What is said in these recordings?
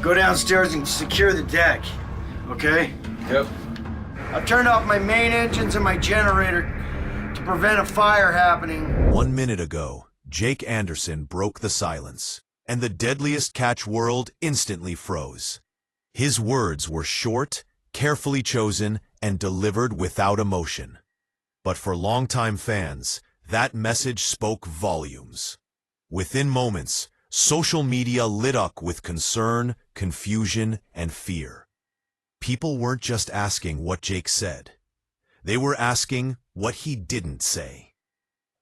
Go downstairs and secure the deck, okay? Yep. I've turned off my main engines and my generator to prevent a fire happening. 1 minute ago, Jake Anderson broke the silence, and the Deadliest Catch world instantly froze. His words were short, carefully chosen, and delivered without emotion. But for longtime fans, that message spoke volumes. Within moments, social media lit up with concern, confusion, and fear. People weren't just asking what Jake said. They were asking what he didn't say.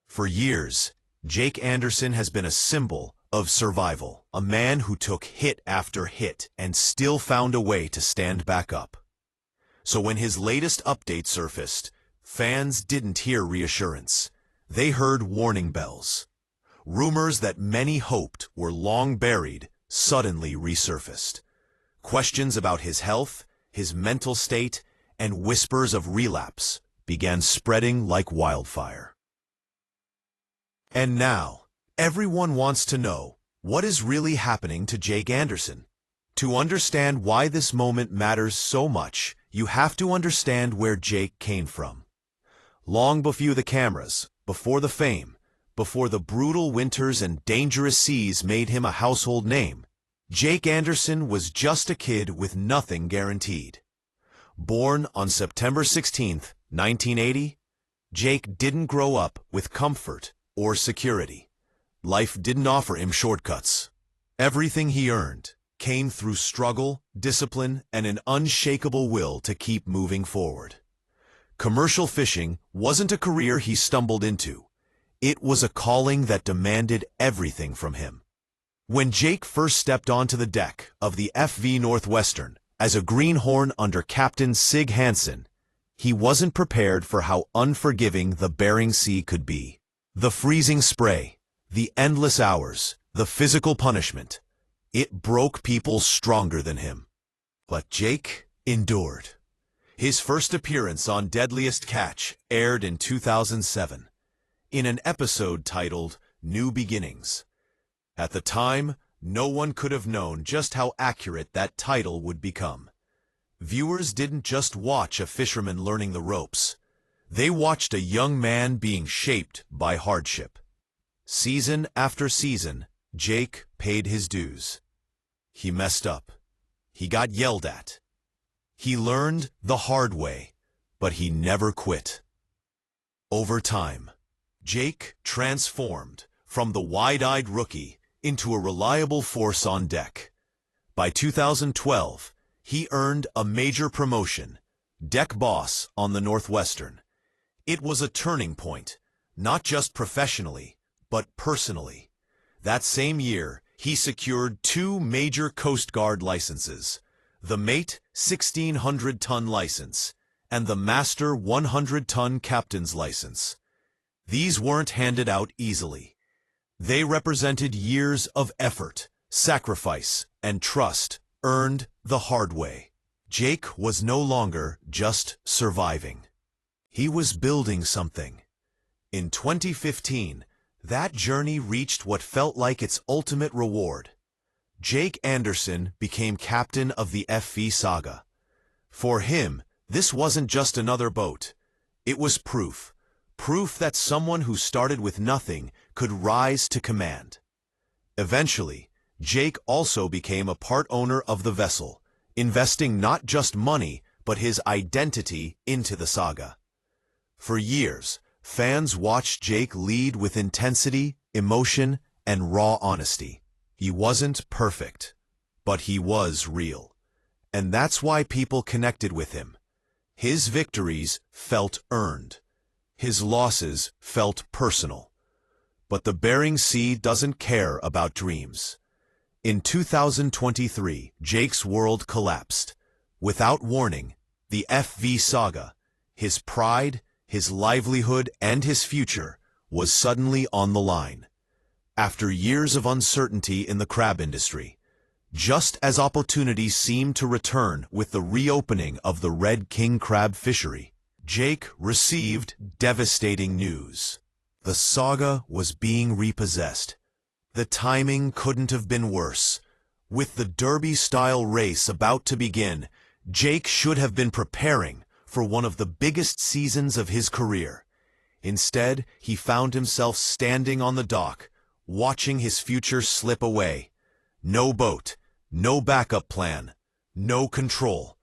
For years, Jake Anderson has been a symbol of survival, a man who took hit after hit and still found a way to stand back up. So when his latest update surfaced, fans didn't hear reassurance. They heard warning bells. Rumors that many hoped were long buried suddenly resurfaced. Questions about his health, his mental state, and whispers of relapse began spreading like wildfire. And now, everyone wants to know what is really happening to Jake Anderson. To understand why this moment matters so much, you have to understand where Jake came from. Long before the cameras, before the fame, before the brutal winters and dangerous seas made him a household name, Jake Anderson was just a kid with nothing guaranteed. Born on September 16, 1980, Jake didn't grow up with comfort or security. Life didn't offer him shortcuts. Everything he earned came through struggle, discipline, and an unshakable will to keep moving forward. Commercial fishing wasn't a career he stumbled into. It was a calling that demanded everything from him. When Jake first stepped onto the deck of the FV Northwestern as a greenhorn under Captain Sig Hansen, he wasn't prepared for how unforgiving the Bering Sea could be. The freezing spray, the endless hours, the physical punishment, it broke people stronger than him. But Jake endured. His first appearance on Deadliest Catch aired in 2007, in an episode titled New Beginnings. At the time, no one could have known just how accurate that title would become. Viewers didn't just watch a fisherman learning the ropes. They watched a young man being shaped by hardship. Season after season, Jake paid his dues. He messed up. He got yelled at. He learned the hard way, but he never quit. Over time, Jake transformed from the wide-eyed rookie into a reliable force on deck. By 2012, he earned a major promotion, deck boss on the Northwestern. It was a turning point, not just professionally, but personally. That same year, he secured 2 major Coast Guard licenses, the Mate 1,600-ton license and the Master 100-ton captain's license. These weren't handed out easily. They represented years of effort, sacrifice, and trust earned the hard way. Jake was no longer just surviving. He was building something. In 2015, that journey reached what felt like its ultimate reward. Jake Anderson became captain of the FV Saga. For him, this wasn't just another boat. It was proof that someone who started with nothing could rise to command. Eventually, Jake also became a part owner of the vessel, investing not just money, but his identity into the saga. For years, fans watched Jake lead with intensity, emotion, and raw honesty. He wasn't perfect, but he was real. And that's why people connected with him. His victories felt earned. His losses felt personal. But the Bering Sea doesn't care about dreams. In 2023, Jake's world collapsed. Without warning, the FV Saga, his pride, his livelihood, and his future, was suddenly on the line. After years of uncertainty in the crab industry, just as opportunities seemed to return with the reopening of the red king crab fishery, Jake received devastating news. The saga was being repossessed. The timing couldn't have been worse. With the Derby-style race about to begin, Jake should have been preparing for one of the biggest seasons of his career. Instead, he found himself standing on the dock, watching his future slip away. No boat, no backup plan, no control.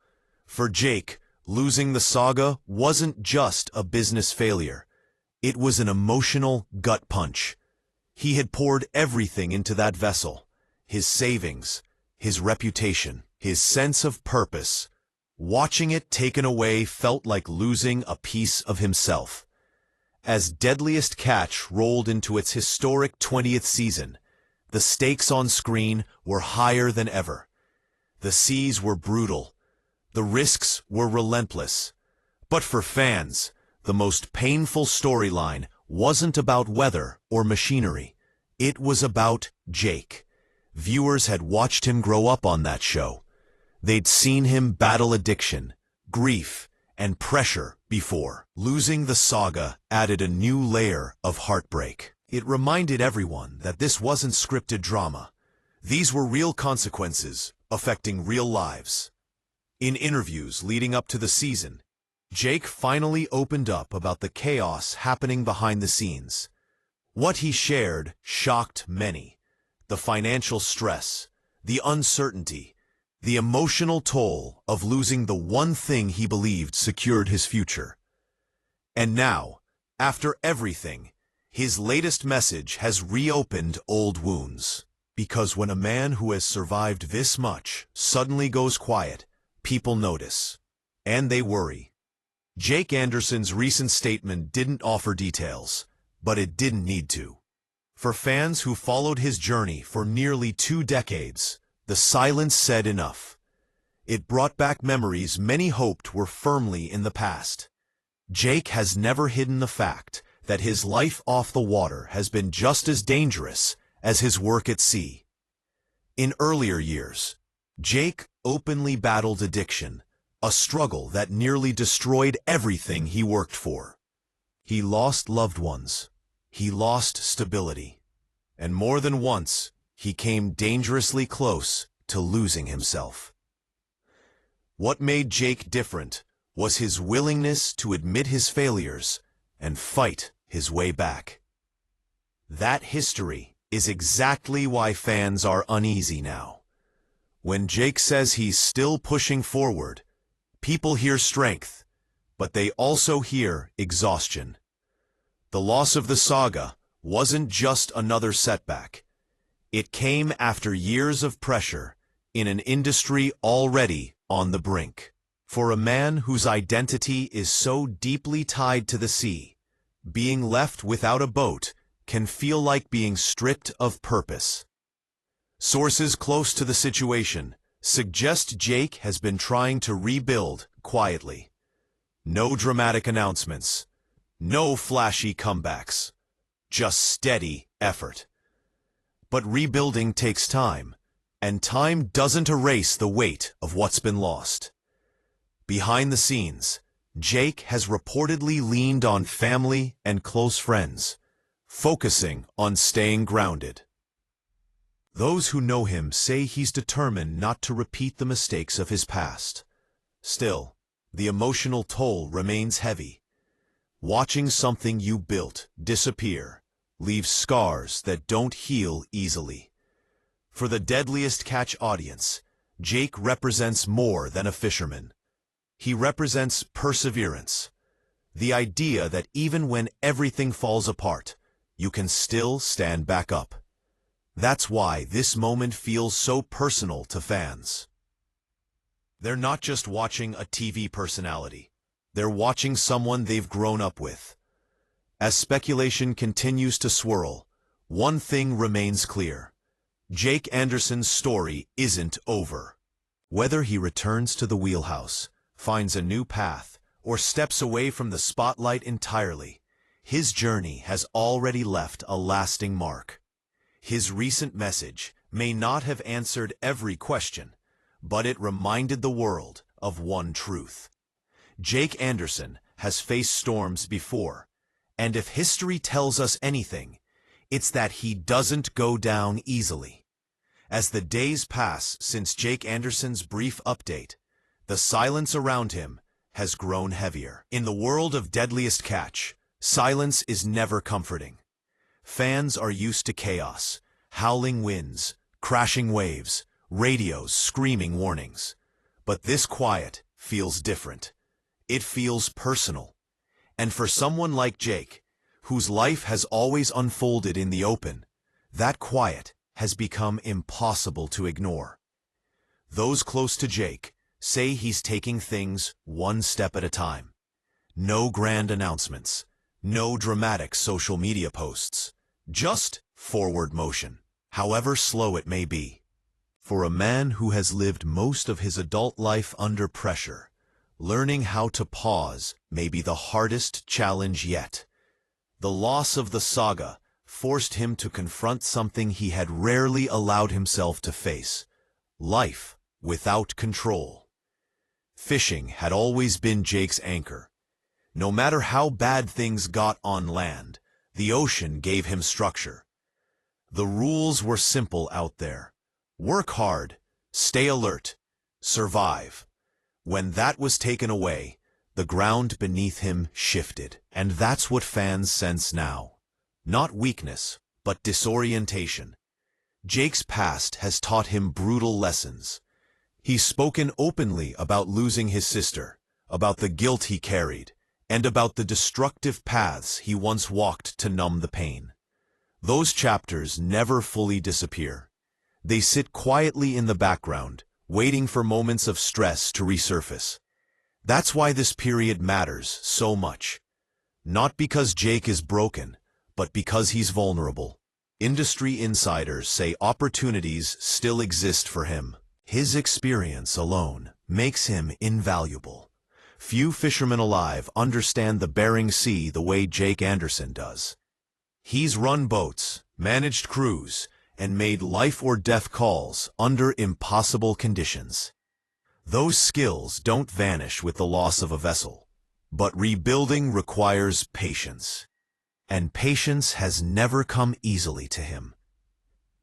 For Jake, losing the Saga wasn't just a business failure. It was an emotional gut punch. He had poured everything into that vessel. His savings, his reputation, his sense of purpose. Watching it taken away felt like losing a piece of himself. As Deadliest Catch rolled into its historic 20th season, the stakes on screen were higher than ever. The seas were brutal. The risks were relentless. But for fans, the most painful storyline wasn't about weather or machinery. It was about Jake. Viewers had watched him grow up on that show. They'd seen him battle addiction, grief, and pressure before. Losing the Saga added a new layer of heartbreak. It reminded everyone that this wasn't scripted drama. These were real consequences affecting real lives. In interviews leading up to the season, Jake finally opened up about the chaos happening behind the scenes. What he shared shocked many. The financial stress, the uncertainty, the emotional toll of losing the one thing he believed secured his future. And now, after everything, his latest message has reopened old wounds. Because when a man who has survived this much suddenly goes quiet, people notice. And they worry. Jake Anderson's recent statement didn't offer details, but it didn't need to. For fans who followed his journey for nearly 2 decades, the silence said enough. It brought back memories many hoped were firmly in the past. Jake has never hidden the fact that his life off the water has been just as dangerous as his work at sea. In earlier years, Jake openly battled addiction, a struggle that nearly destroyed everything he worked for. He lost loved ones. He lost stability. And more than once, he came dangerously close to losing himself. What made Jake different was his willingness to admit his failures and fight his way back. That history is exactly why fans are uneasy now. When Jake says he's still pushing forward, people hear strength, but they also hear exhaustion. The loss of the Saga wasn't just another setback. It came after years of pressure in an industry already on the brink. For a man whose identity is so deeply tied to the sea, being left without a boat can feel like being stripped of purpose. Sources close to the situation suggest Jake has been trying to rebuild quietly. No dramatic announcements, no flashy comebacks, just steady effort. But rebuilding takes time, and time doesn't erase the weight of what's been lost. Behind the scenes, Jake has reportedly leaned on family and close friends, focusing on staying grounded. Those who know him say he's determined not to repeat the mistakes of his past. Still, the emotional toll remains heavy. Watching something you built disappear leaves scars that don't heal easily. For the Deadliest Catch audience, Jake represents more than a fisherman. He represents perseverance. The idea that even when everything falls apart, you can still stand back up. That's why this moment feels so personal to fans. They're not just watching a TV personality. They're watching someone they've grown up with. As speculation continues to swirl, one thing remains clear. Jake Anderson's story isn't over. Whether he returns to the wheelhouse, finds a new path, or steps away from the spotlight entirely, his journey has already left a lasting mark. His recent message may not have answered every question, but it reminded the world of one truth. Jake Anderson has faced storms before, and if history tells us anything, it's that he doesn't go down easily. As the days pass since Jake Anderson's brief update, the silence around him has grown heavier. In the world of Deadliest Catch, silence is never comforting. Fans are used to chaos, howling winds, crashing waves, radios screaming warnings. But this quiet feels different. It feels personal. And for someone like Jake, whose life has always unfolded in the open, that quiet has become impossible to ignore. Those close to Jake say he's taking things one step at a time. No grand announcements, no dramatic social media posts, just forward motion, however slow it may be. For a man who has lived most of his adult life under pressure, learning how to pause may be the hardest challenge yet. The loss of the saga forced him to confront something he had rarely allowed himself to face: life without control. Fishing had always been Jake's anchor. No matter how bad things got on land, the ocean gave him structure. The rules were simple out there: work hard, stay alert, survive. When that was taken away, the ground beneath him shifted. And that's what fans sense now. Not weakness, but disorientation. Jake's past has taught him brutal lessons. He's spoken openly about losing his sister, about the guilt he carried, and about the destructive paths he once walked to numb the pain. Those chapters never fully disappear. They sit quietly in the background, waiting for moments of stress to resurface. That's why this period matters so much. Not because Jake is broken, but because he's vulnerable. Industry insiders say opportunities still exist for him. His experience alone makes him invaluable. Few fishermen alive understand the Bering Sea the way Jake Anderson does. He's run boats, managed crews, and made life-or-death calls under impossible conditions. Those skills don't vanish with the loss of a vessel, but rebuilding requires patience. And patience has never come easily to him.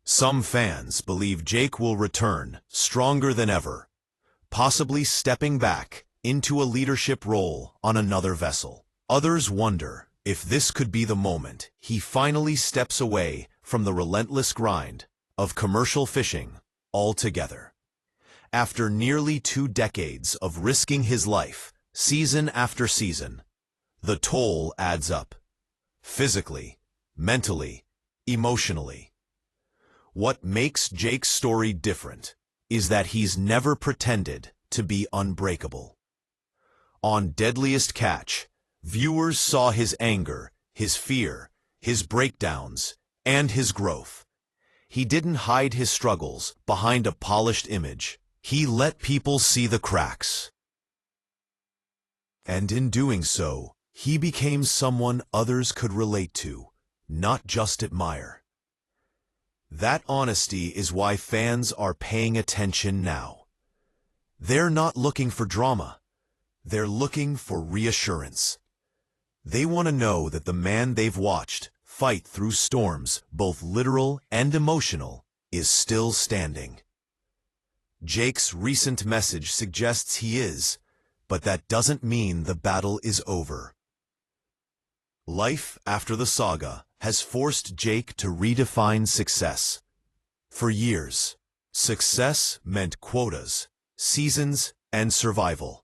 Some fans believe Jake will return stronger than ever, possibly stepping back into a leadership role on another vessel. Others wonder if this could be the moment he finally steps away from the relentless grind of commercial fishing altogether. After nearly 2 decades of risking his life, season after season, the toll adds up. Physically, mentally, emotionally. What makes Jake's story different is that he's never pretended to be unbreakable. On Deadliest Catch, viewers saw his anger, his fear, his breakdowns, and his growth. He didn't hide his struggles behind a polished image. He let people see the cracks. And in doing so, he became someone others could relate to, not just admire. That honesty is why fans are paying attention now. They're not looking for drama. They're looking for reassurance. They want to know that the man they've watched fight through storms, both literal and emotional, is still standing. Jake's recent message suggests he is, but that doesn't mean the battle is over. Life after the saga has forced Jake to redefine success. For years, success meant quotas, seasons, and survival.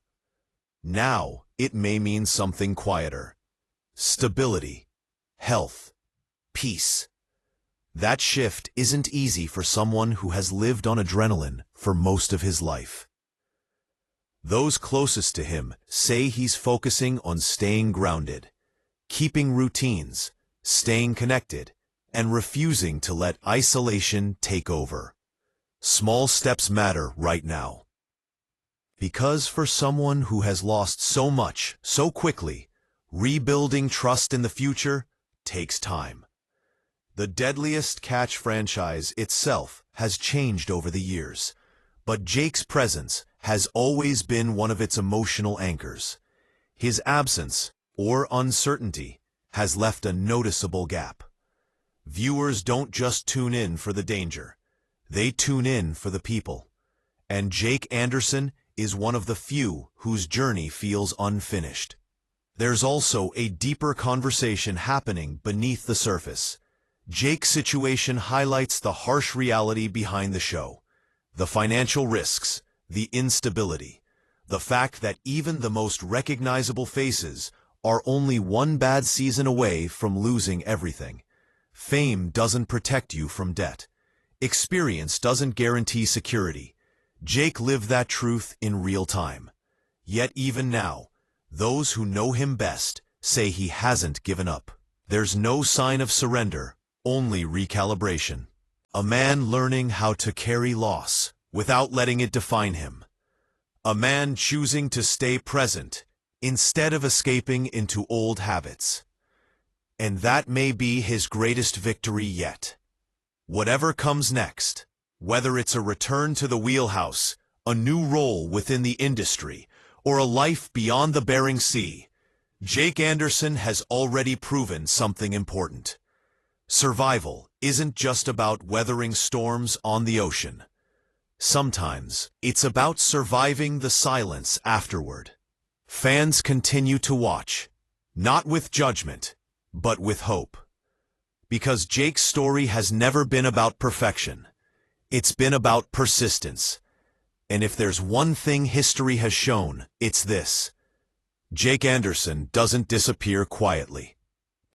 Now, it may mean something quieter: stability, health, peace. That shift isn't easy for someone who has lived on adrenaline for most of his life. Those closest to him say he's focusing on staying grounded, keeping routines, staying connected, and refusing to let isolation take over. Small steps matter right now. Because for someone who has lost so much so quickly, rebuilding trust in the future takes time. The Deadliest Catch franchise itself has changed over the years, but Jake's presence has always been one of its emotional anchors. His absence, or uncertainty, has left a noticeable gap. Viewers don't just tune in for the danger. They tune in for the people. And Jake Anderson is one of the few whose journey feels unfinished. There's also a deeper conversation happening beneath the surface. Jake's situation highlights the harsh reality behind the show. The financial risks, the instability, the fact that even the most recognizable faces are only one bad season away from losing everything. Fame doesn't protect you from debt. Experience doesn't guarantee security. Jake lived that truth in real time. Yet even now, those who know him best say he hasn't given up. There's no sign of surrender, only recalibration. A man learning how to carry loss without letting it define him. A man choosing to stay present instead of escaping into old habits. And that may be his greatest victory yet. Whatever comes next, whether it's a return to the wheelhouse, a new role within the industry, or a life beyond the Bering Sea, Jake Anderson has already proven something important. Survival isn't just about weathering storms on the ocean. Sometimes it's about surviving the silence afterward. Fans continue to watch, not with judgment, but with hope. Because Jake's story has never been about perfection. It's been about persistence. And if there's one thing history has shown, it's this. Jake Anderson doesn't disappear quietly.